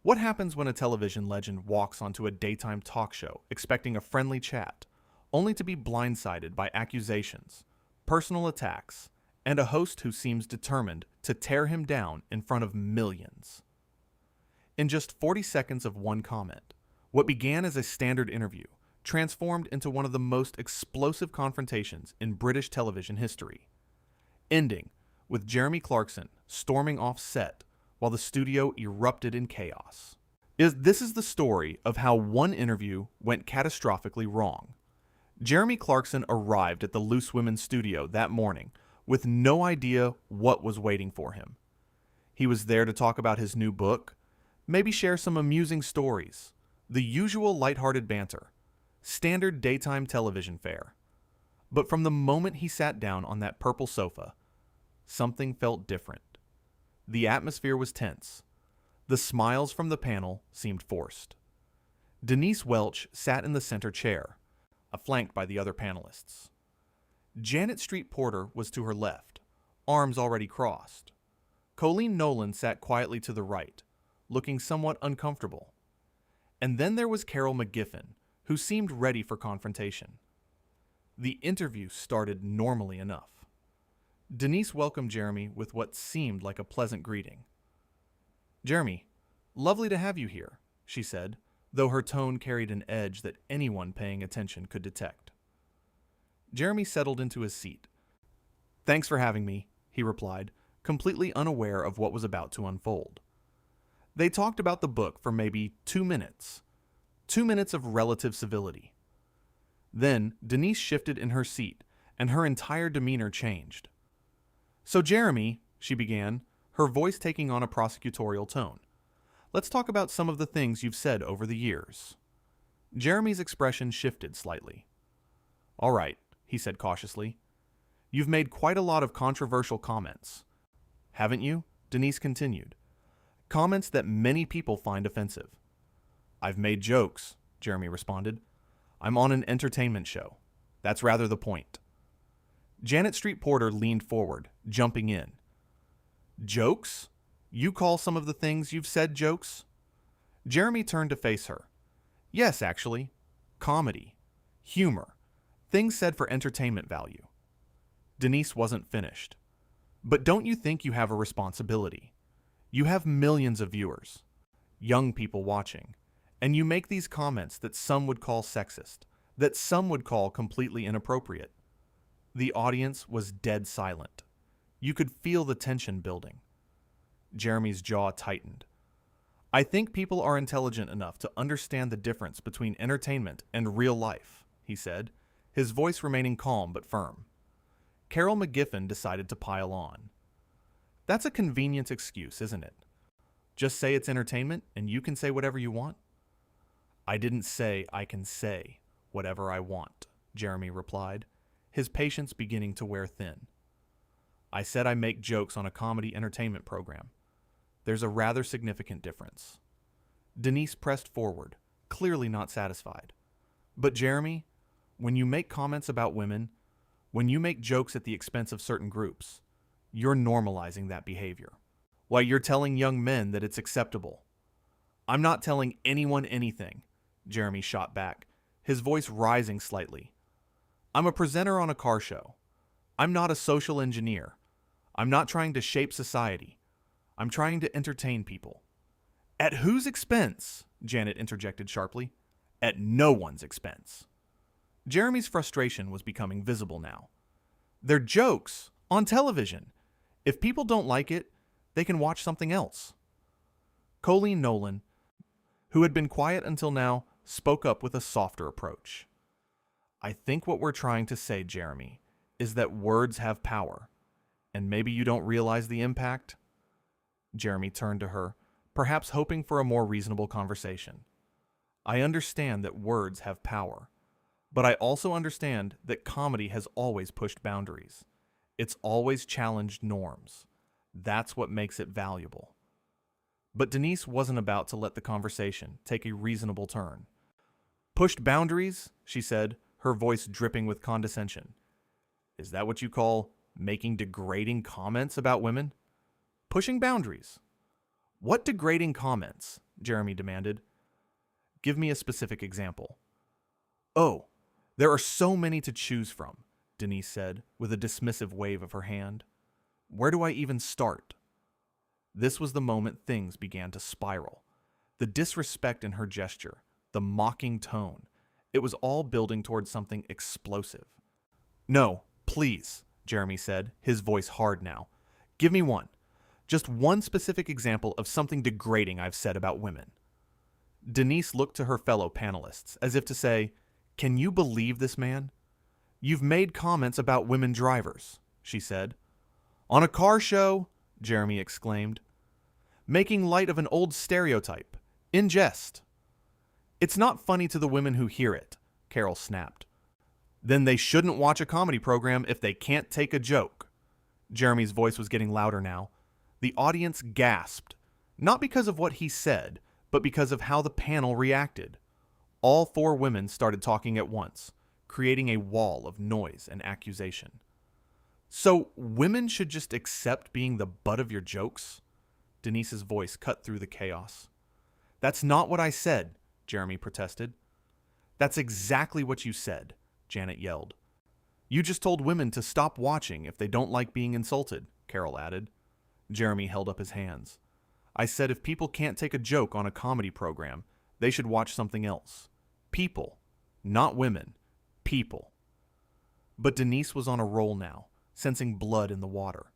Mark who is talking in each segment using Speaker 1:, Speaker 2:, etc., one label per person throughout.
Speaker 1: What happens when a television legend walks onto a daytime talk show expecting a friendly chat, only to be blindsided by accusations, personal attacks, and a host who seems determined to tear him down in front of millions? In just 40 seconds of one comment, what began as a standard interview transformed into one of the most explosive confrontations in British television history, ending with Jeremy Clarkson storming off set while the studio erupted in chaos. This is the story of how one interview went catastrophically wrong. Jeremy Clarkson arrived at the Loose Women studio that morning with no idea what was waiting for him. He was there to talk about his new book, maybe share some amusing stories, the usual lighthearted banter, standard daytime television fare. But from the moment he sat down on that purple sofa, something felt different. The atmosphere was tense. The smiles from the panel seemed forced. Denise Welch sat in the center chair, flanked by the other panelists. Janet Street Porter was to her left, arms already crossed. Colleen Nolan sat quietly to the right, looking somewhat uncomfortable. And then there was Carol McGiffin, who seemed ready for confrontation. The interview started normally enough. Denise welcomed Jeremy with what seemed like a pleasant greeting. "Jeremy, lovely to have you here," she said, though her tone carried an edge that anyone paying attention could detect. Jeremy settled into his seat. "Thanks for having me," he replied, completely unaware of what was about to unfold. They talked about the book for maybe 2 minutes. 2 minutes of relative civility. Then Denise shifted in her seat, and her entire demeanor changed. "So Jeremy," she began, her voice taking on a prosecutorial tone, "let's talk about some of the things you've said over the years." Jeremy's expression shifted slightly. "All right," he said cautiously. "You've made quite a lot of controversial comments, haven't you?" Denise continued. "Comments that many people find offensive." "I've made jokes," Jeremy responded. "I'm on an entertainment show. That's rather the point." Janet Street Porter leaned forward, jumping in. "Jokes? You call some of the things you've said jokes?" Jeremy turned to face her. "Yes, actually. Comedy. Humor. Things said for entertainment value." Denise wasn't finished. "But don't you think you have a responsibility? You have millions of viewers, young people watching, and you make these comments that some would call sexist, that some would call completely inappropriate." The audience was dead silent. You could feel the tension building. Jeremy's jaw tightened. "I think people are intelligent enough to understand the difference between entertainment and real life," he said, his voice remaining calm but firm. Carol McGiffin decided to pile on. "That's a convenient excuse, isn't it? Just say it's entertainment and you can say whatever you want." "I didn't say I can say whatever I want," Jeremy replied, his patience beginning to wear thin. "I said I make jokes on a comedy entertainment program. There's a rather significant difference." Denise pressed forward, clearly not satisfied. "But Jeremy, when you make comments about women, when you make jokes at the expense of certain groups, you're normalizing that behavior. Why, you're telling young men that it's acceptable." "I'm not telling anyone anything," Jeremy shot back, his voice rising slightly. "I'm a presenter on a car show. I'm not a social engineer. I'm not trying to shape society. I'm trying to entertain people." "At whose expense?" Janet interjected sharply. "At no one's expense." Jeremy's frustration was becoming visible now. "They're jokes on television. If people don't like it, they can watch something else." Colleen Nolan, who had been quiet until now, spoke up with a softer approach. "I think what we're trying to say, Jeremy, is that words have power, and maybe you don't realize the impact." Jeremy turned to her, perhaps hoping for a more reasonable conversation. "I understand that words have power, but I also understand that comedy has always pushed boundaries. It's always challenged norms. That's what makes it valuable." But Denise wasn't about to let the conversation take a reasonable turn. "Pushed boundaries?" she said, her voice dripping with condescension. "Is that what you call making degrading comments about women? Pushing boundaries? What degrading comments?" Jeremy demanded. Give me a specific example. Oh, there are so many to choose from, Denise said, with a dismissive wave of her hand. Where do I even start? This was the moment things began to spiral. The disrespect in her gesture, the mocking tone, it was all building towards something explosive. No, please, Jeremy said, his voice hard now. Give me one. Just one specific example of something degrading I've said about women. Denise looked to her fellow panelists, as if to say, Can you believe this man? You've made comments about women drivers, she said. On a car show, Jeremy exclaimed. Making light of an old stereotype. In jest. It's not funny to the women who hear it, Carol snapped. Then they shouldn't watch a comedy program if they can't take a joke. Jeremy's voice was getting louder now. The audience gasped, not because of what he said, but because of how the panel reacted. All four women started talking at once, creating a wall of noise and accusation. So women should just accept being the butt of your jokes? Denise's voice cut through the chaos. That's not what I said, Jeremy protested. That's exactly what you said, Janet yelled. You just told women to stop watching if they don't like being insulted, Carol added. Jeremy held up his hands. I said if people can't take a joke on a comedy program, they should watch something else. People, not women. People. But Denise was on a roll now, sensing blood in the water.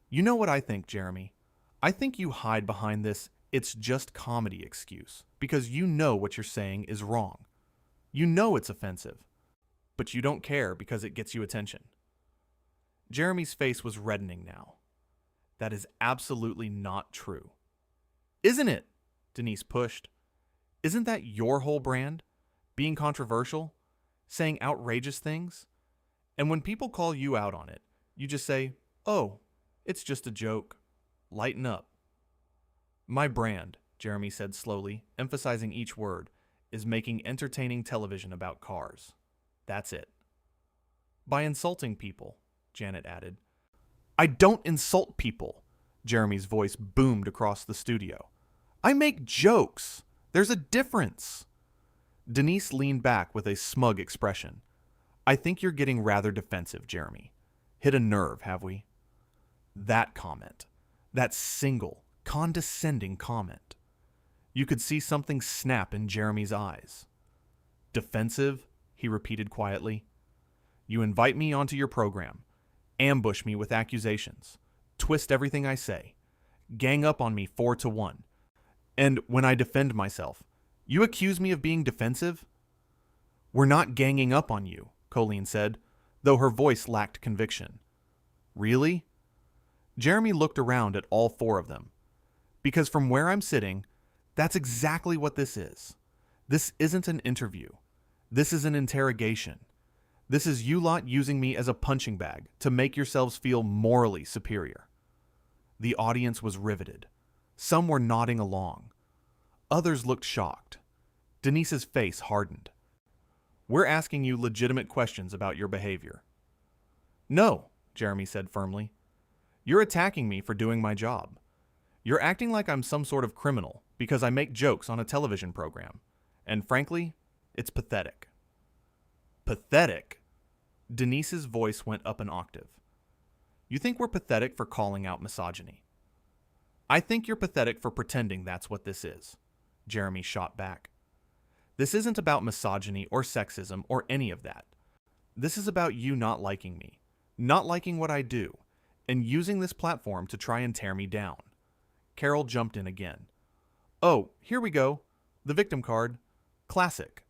Speaker 1: You know what I think, Jeremy? I think you hide behind this "it's just comedy" excuse because you know what you're saying is wrong. You know it's offensive, but you don't care because it gets you attention. Jeremy's face was reddening now. That is absolutely not true. Isn't it? Denise pushed. Isn't that your whole brand? Being controversial? Saying outrageous things? And when people call you out on it, you just say, oh, it's just a joke. Lighten up. My brand, Jeremy said slowly, emphasizing each word, is making entertaining television about cars. That's it. By insulting people, Janet added. I don't insult people, Jeremy's voice boomed across the studio. I make jokes. There's a difference. Denise leaned back with a smug expression. I think you're getting rather defensive, Jeremy. Hit a nerve, have we? That comment. That single, condescending comment. You could see something snap in Jeremy's eyes. Defensive, he repeated quietly. You invite me onto your program, ambush me with accusations, twist everything I say, gang up on me 4-1. And when I defend myself, you accuse me of being defensive? We're not ganging up on you, Colleen said, though her voice lacked conviction. Really? Jeremy looked around at all four of them. Because from where I'm sitting, that's exactly what this is. This isn't an interview. This is an interrogation. This is you lot using me as a punching bag to make yourselves feel morally superior. The audience was riveted. Some were nodding along. Others looked shocked. Denise's face hardened. We're asking you legitimate questions about your behavior. No, Jeremy said firmly. You're attacking me for doing my job. You're acting like I'm some sort of criminal because I make jokes on a television program. And frankly, it's pathetic. Pathetic? Denise's voice went up an octave. You think we're pathetic for calling out misogyny? I think you're pathetic for pretending that's what this is, Jeremy shot back. This isn't about misogyny or sexism or any of that. This is about you not liking me, not liking what I do, and using this platform to try and tear me down. Carol jumped in again. Oh, here we go. The victim card. Classic.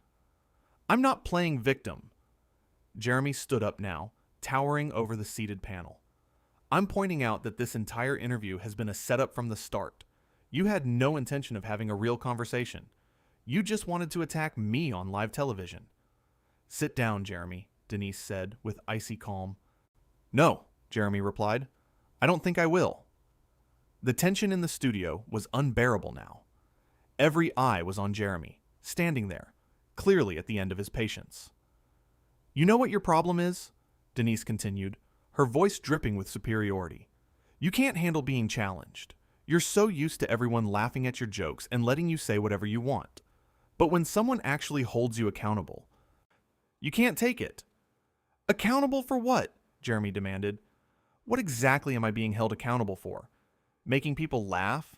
Speaker 1: I'm not playing victim. Jeremy stood up now, towering over the seated panel. I'm pointing out that this entire interview has been a setup from the start. You had no intention of having a real conversation. You just wanted to attack me on live television. Sit down, Jeremy, Denise said with icy calm. No, Jeremy replied. I don't think I will. The tension in the studio was unbearable now. Every eye was on Jeremy, standing there, clearly at the end of his patience. You know what your problem is? Denise continued, her voice dripping with superiority. You can't handle being challenged. You're so used to everyone laughing at your jokes and letting you say whatever you want. But when someone actually holds you accountable, you can't take it. Accountable for what? Jeremy demanded. What exactly am I being held accountable for? Making people laugh?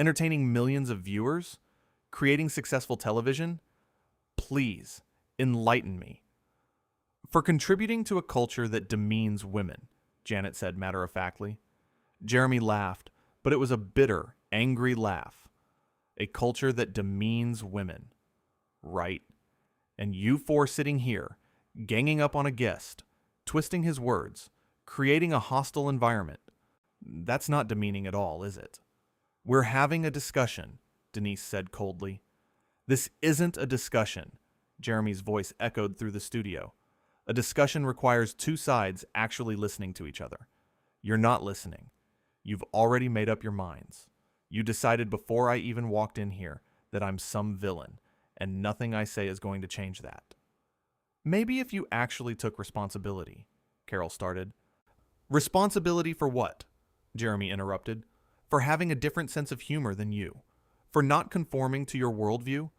Speaker 1: Entertaining millions of viewers? Creating successful television? Please, enlighten me. For contributing to a culture that demeans women, Janet said matter-of-factly. Jeremy laughed, but it was a bitter, angry laugh. A culture that demeans women. Right. And you four sitting here, ganging up on a guest, twisting his words, creating a hostile environment. That's not demeaning at all, is it? We're having a discussion, Denise said coldly. This isn't a discussion, Jeremy's voice echoed through the studio. A discussion requires two sides actually listening to each other. You're not listening. You've already made up your minds. You decided before I even walked in here that I'm some villain, and nothing I say is going to change that. Maybe if you actually took responsibility, Carol started. Responsibility for what? Jeremy interrupted. For having a different sense of humor than you. For not conforming to your worldview.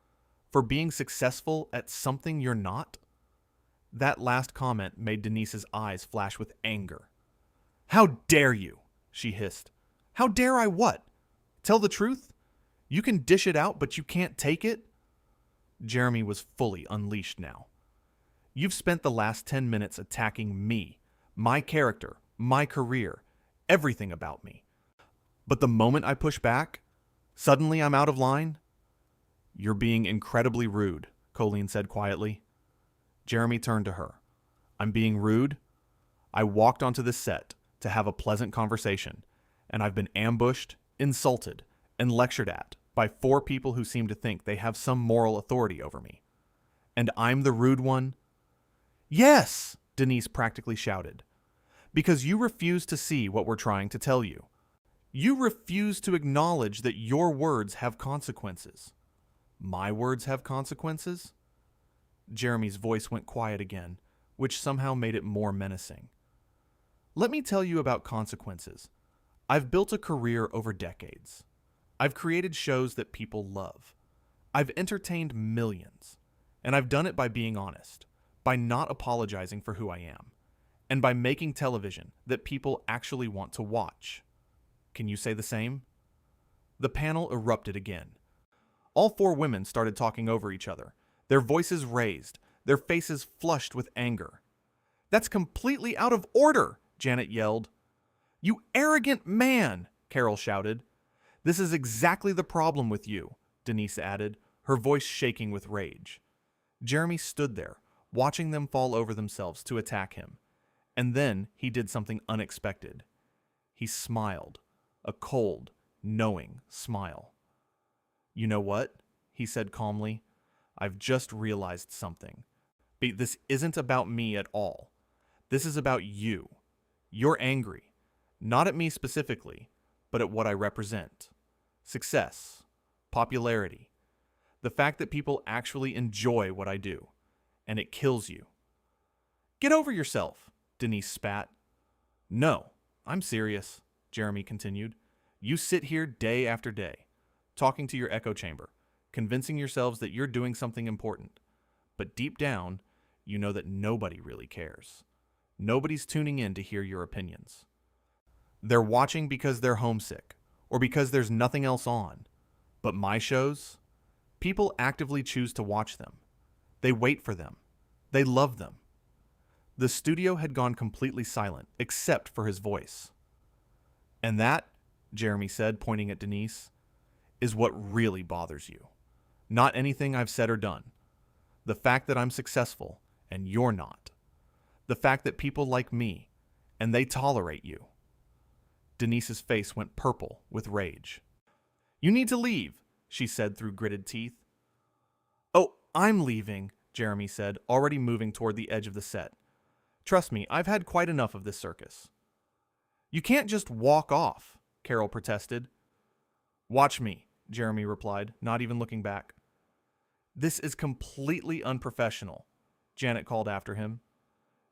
Speaker 1: For being successful at something you're not. That last comment made Denise's eyes flash with anger. How dare you? She hissed. How dare I what? Tell the truth? You can dish it out, but you can't take it? Jeremy was fully unleashed now. You've spent the last 10 minutes attacking me, my character, my career, everything about me. But the moment I push back, suddenly I'm out of line? You're being incredibly rude, Colleen said quietly. Jeremy turned to her. I'm being rude? I walked onto this set to have a pleasant conversation, and I've been ambushed, insulted, and lectured at by 4 people who seem to think they have some moral authority over me. And I'm the rude one? Yes, Denise practically shouted. Because you refuse to see what we're trying to tell you. You refuse to acknowledge that your words have consequences. My words have consequences? Jeremy's voice went quiet again, which somehow made it more menacing. Let me tell you about consequences. I've built a career over decades. I've created shows that people love. I've entertained millions. And I've done it by being honest, by not apologizing for who I am, and by making television that people actually want to watch. Can you say the same? The panel erupted again. All 4 women started talking over each other, their voices raised, their faces flushed with anger. That's completely out of order, Janet yelled. You arrogant man, Carol shouted. This is exactly the problem with you, Denise added, her voice shaking with rage. Jeremy stood there, watching them fall over themselves to attack him. And then he did something unexpected. He smiled, a cold, knowing smile. You know what? He said calmly. I've just realized something. But this isn't about me at all. This is about you. You're angry. Not at me specifically, but at what I represent. Success. Popularity. The fact that people actually enjoy what I do. And it kills you. Get over yourself, Denise spat. No, I'm serious, Jeremy continued. You sit here day after day, talking to your echo chamber, convincing yourselves that you're doing something important. But deep down, you know that nobody really cares. Nobody's tuning in to hear your opinions. They're watching because they're homesick, or because there's nothing else on. But my shows, people actively choose to watch them. They wait for them. They love them. The studio had gone completely silent, except for his voice. And that, Jeremy said, pointing at Denise, is what really bothers you. Not anything I've said or done. The fact that I'm successful, and you're not. The fact that people like me, and they tolerate you. Denise's face went purple with rage. You need to leave, she said through gritted teeth. Oh, I'm leaving, Jeremy said, already moving toward the edge of the set. Trust me, I've had quite enough of this circus. You can't just walk off, Carol protested. Watch me, Jeremy replied, not even looking back. This is completely unprofessional, Janet called after him.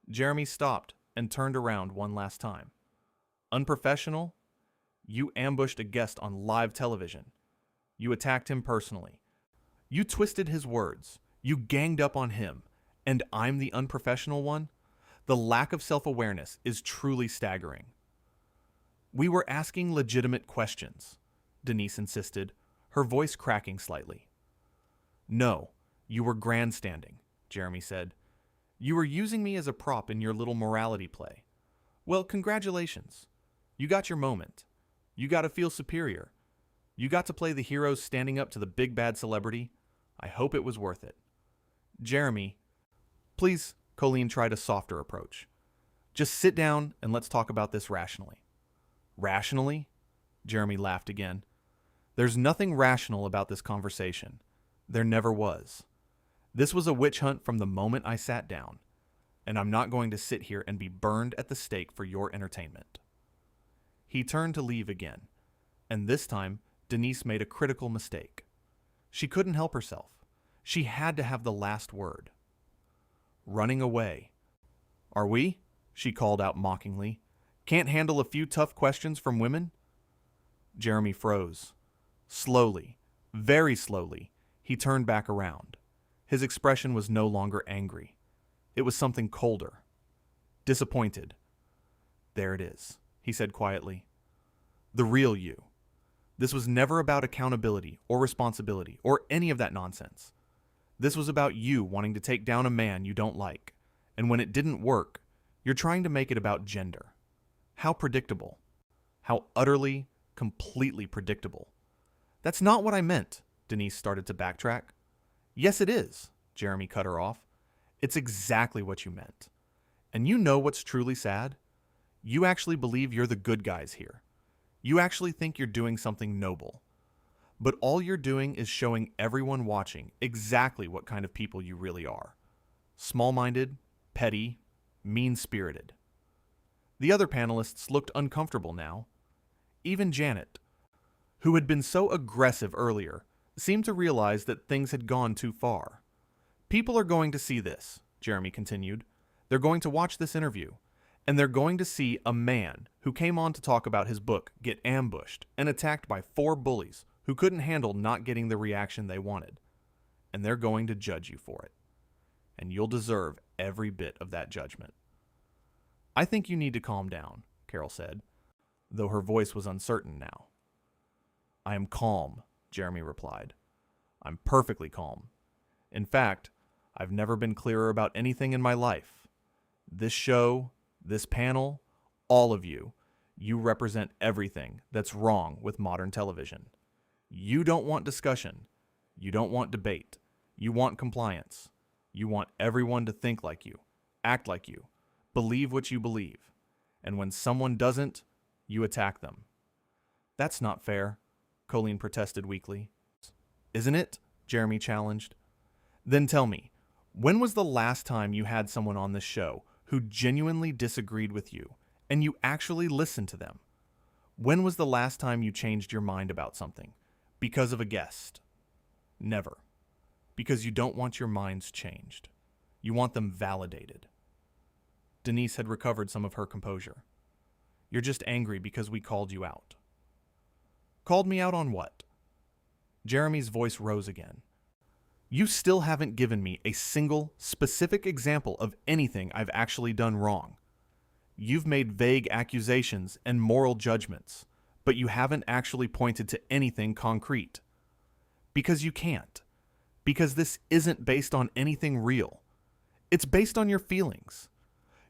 Speaker 1: Jeremy stopped and turned around one last time. Unprofessional? You ambushed a guest on live television. You attacked him personally. You twisted his words. You ganged up on him. And I'm the unprofessional one? The lack of self-awareness is truly staggering. We were asking legitimate questions, Denise insisted, her voice cracking slightly. No, you were grandstanding, Jeremy said. You were using me as a prop in your little morality play. Well, congratulations. You got your moment. You got to feel superior. You got to play the hero standing up to the big bad celebrity. I hope it was worth it. Jeremy, please, Colleen tried a softer approach. Just sit down and let's talk about this rationally. Rationally? Jeremy laughed again. There's nothing rational about this conversation. There never was. This was a witch hunt from the moment I sat down, and I'm not going to sit here and be burned at the stake for your entertainment. He turned to leave again, and this time Denise made a critical mistake. She couldn't help herself. She had to have the last word. Running away. Are we? She called out mockingly. Can't handle a few tough questions from women? Jeremy froze. Slowly, very slowly, he turned back around. His expression was no longer angry. It was something colder. Disappointed. There it is, he said quietly. The real you. This was never about accountability or responsibility or any of that nonsense. This was about you wanting to take down a man you don't like, and when it didn't work, you're trying to make it about gender. How predictable. How utterly, completely predictable. That's not what I meant, Denise started to backtrack. Yes, it is, Jeremy cut her off. It's exactly what you meant. And you know what's truly sad? You actually believe you're the good guys here. You actually think you're doing something noble. But all you're doing is showing everyone watching exactly what kind of people you really are. Small-minded, petty, mean-spirited. The other panelists looked uncomfortable now. Even Janet, who had been so aggressive earlier, seemed to realize that things had gone too far. People are going to see this, Jeremy continued. They're going to watch this interview, and they're going to see a man who came on to talk about his book get ambushed and attacked by 4 bullies who couldn't handle not getting the reaction they wanted. And they're going to judge you for it. And you'll deserve every bit of that judgment. I think you need to calm down, Carol said, though her voice was uncertain now. I am calm, Jeremy replied. I'm perfectly calm. In fact, I've never been clearer about anything in my life. This show, this panel, all of you, you represent everything that's wrong with modern television. You don't want discussion. You don't want debate. You want compliance. You want everyone to think like you, act like you, believe what you believe. And when someone doesn't, you attack them. That's not fair, Colleen protested weakly. Isn't it? Jeremy challenged. Then tell me, when was the last time you had someone on this show who genuinely disagreed with you and you actually listened to them? When was the last time you changed your mind about something? Because of a guest? Never. Because you don't want your minds changed. You want them validated. Denise had recovered some of her composure. You're just angry because we called you out. Called me out on what? Jeremy's voice rose again. You still haven't given me a single, specific example of anything I've actually done wrong. You've made vague accusations and moral judgments, but you haven't actually pointed to anything concrete. Because you can't. Because this isn't based on anything real. It's based on your feelings.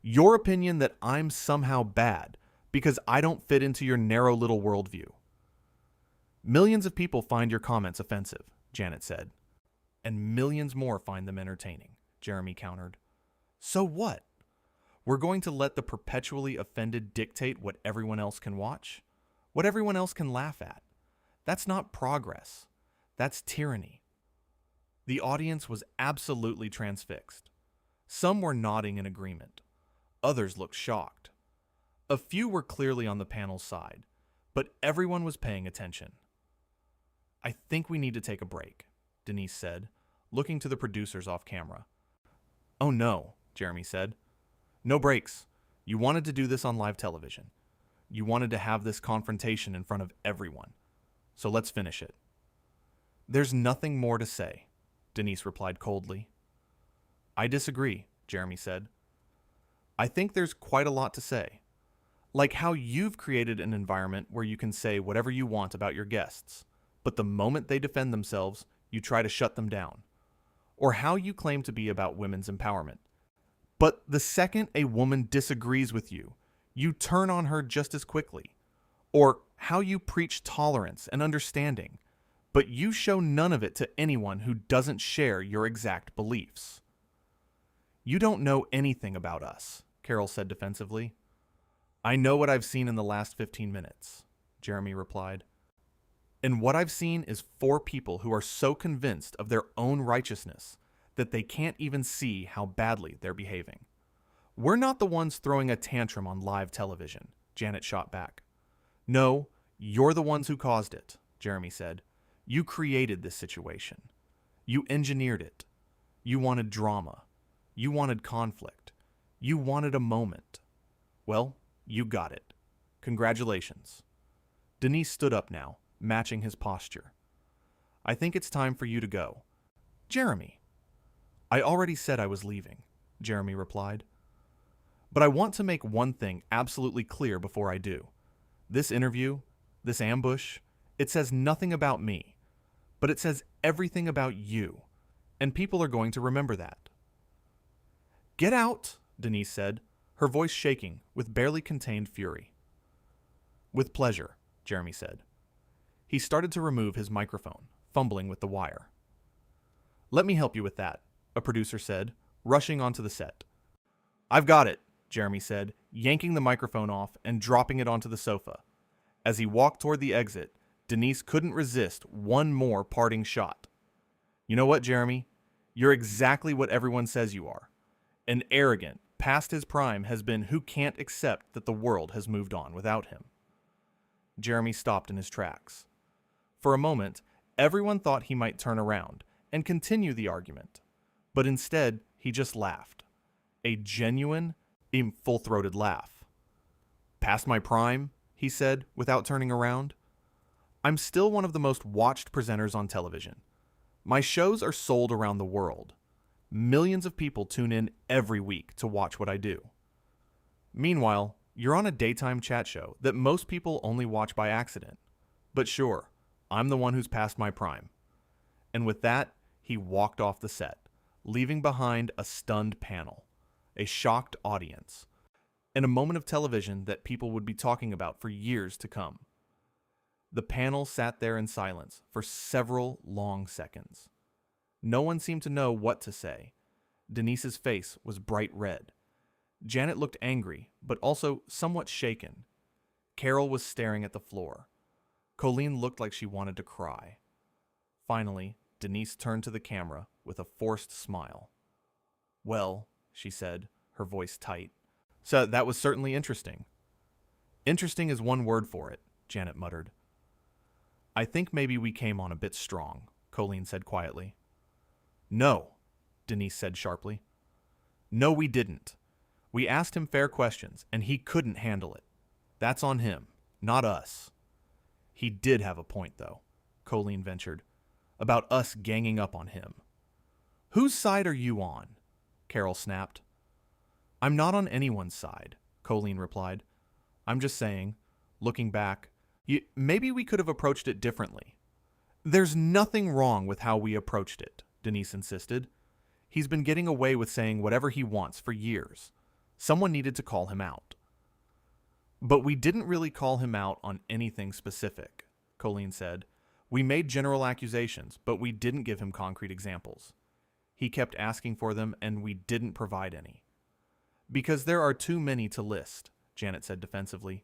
Speaker 1: Your opinion that I'm somehow bad because I don't fit into your narrow little worldview. Millions of people find your comments offensive, Janet said. And millions more find them entertaining, Jeremy countered. So what? We're going to let the perpetually offended dictate what everyone else can watch? What everyone else can laugh at? That's not progress. That's tyranny. The audience was absolutely transfixed. Some were nodding in agreement. Others looked shocked. A few were clearly on the panel's side, but everyone was paying attention. I think we need to take a break, Denise said, looking to the producers off camera. Oh no, Jeremy said. No breaks. You wanted to do this on live television. you wanted to have this confrontation in front of everyone. So let's finish it. There's nothing more to say, Denise replied coldly. I disagree, Jeremy said. I think there's quite a lot to say. Like how you've created an environment where you can say whatever you want about your guests, but the moment they defend themselves, you try to shut them down. Or how you claim to be about women's empowerment. But the second a woman disagrees with you, you turn on her just as quickly. Or how you preach tolerance and understanding, but you show none of it to anyone who doesn't share your exact beliefs. You don't know anything about us, Carol said defensively. I know what I've seen in the last 15 minutes, Jeremy replied. And what I've seen is 4 people who are so convinced of their own righteousness that they can't even see how badly they're behaving. We're not the ones throwing a tantrum on live television, Janet shot back. No, you're the ones who caused it, Jeremy said. You created this situation. You engineered it. You wanted drama. You wanted conflict. You wanted a moment. Well, you got it. Congratulations. Denise stood up now, matching his posture. I think it's time for you to go. Jeremy. I already said I was leaving, Jeremy replied. But I want to make one thing absolutely clear before I do. This interview, this ambush, it says nothing about me, but it says everything about you, and people are going to remember that. Get out, Denise said, her voice shaking with barely contained fury. With pleasure, Jeremy said. He started to remove his microphone, fumbling with the wire. Let me help you with that, a producer said, rushing onto the set. I've got it, Jeremy said, yanking the microphone off and dropping it onto the sofa. As he walked toward the exit, Denise couldn't resist one more parting shot. You know what, Jeremy? You're exactly what everyone says you are. An arrogant, past his prime has been who can't accept that the world has moved on without him. Jeremy stopped in his tracks. For a moment, everyone thought he might turn around and continue the argument, but instead he just laughed. A genuine, full-throated laugh. Past my prime, he said without turning around. I'm still one of the most watched presenters on television. My shows are sold around the world. Millions of people tune in every week to watch what I do. Meanwhile, you're on a daytime chat show that most people only watch by accident. But sure, I'm the one who's past my prime. And with that, he walked off the set, leaving behind a stunned panel, a shocked audience, and a moment of television that people would be talking about for years to come. The panel sat there in silence for several long seconds. No one seemed to know what to say. Denise's face was bright red. Janet looked angry, but also somewhat shaken. Carol was staring at the floor. Colleen looked like she wanted to cry. Finally, Denise turned to the camera with a forced smile. Well, she said, her voice tight. So that was certainly interesting. Interesting is one word for it, Janet muttered. I think maybe we came on a bit strong, Colleen said quietly. No, Denise said sharply. No, we didn't. We asked him fair questions, and he couldn't handle it. That's on him, not us. He did have a point, though, Colleen ventured, about us ganging up on him. Whose side are you on? Carol snapped. I'm not on anyone's side, Colleen replied. I'm just saying, looking back, maybe we could have approached it differently. There's nothing wrong with how we approached it, Denise insisted. He's been getting away with saying whatever he wants for years. Someone needed to call him out. But we didn't really call him out on anything specific, Colleen said. We made general accusations, but we didn't give him concrete examples. He kept asking for them, and we didn't provide any. Because there are too many to list, Janet said defensively.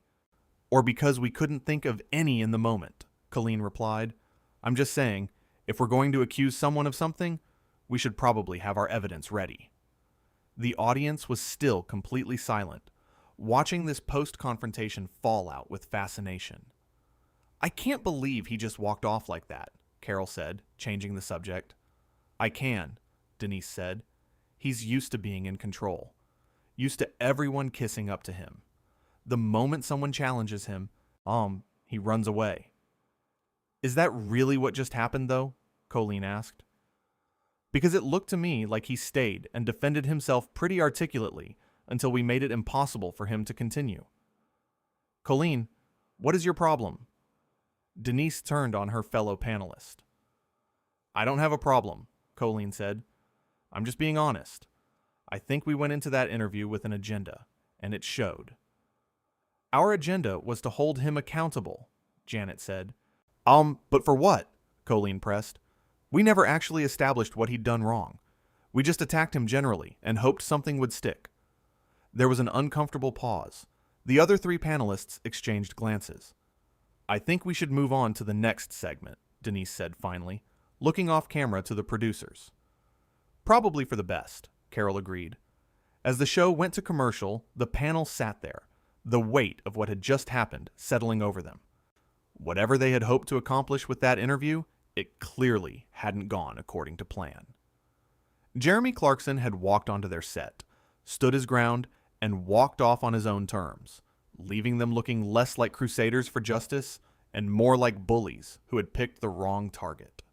Speaker 1: Or because we couldn't think of any in the moment, Colleen replied. I'm just saying, if we're going to accuse someone of something, we should probably have our evidence ready. The audience was still completely silent, watching this post-confrontation fallout with fascination. I can't believe he just walked off like that, Carol said, changing the subject. I can, Denise said. He's used to being in control. Used to everyone kissing up to him. The moment someone challenges him, he runs away. Is that really what just happened, though? Colleen asked. Because it looked to me like he stayed and defended himself pretty articulately until we made it impossible for him to continue. Colleen, what is your problem? Denise turned on her fellow panelist. I don't have a problem, Colleen said. I'm just being honest. I think we went into that interview with an agenda, and it showed. Our agenda was to hold him accountable, Janet said. But for what? Colleen pressed. We never actually established what he'd done wrong. We just attacked him generally and hoped something would stick. There was an uncomfortable pause. The other three panelists exchanged glances. I think we should move on to the next segment, Denise said finally, looking off camera to the producers. Probably for the best, Carol agreed. As the show went to commercial, the panel sat there, the weight of what had just happened settling over them. Whatever they had hoped to accomplish with that interview, it clearly hadn't gone according to plan. Jeremy Clarkson had walked onto their set, stood his ground, and walked off on his own terms, leaving them looking less like crusaders for justice and more like bullies who had picked the wrong target.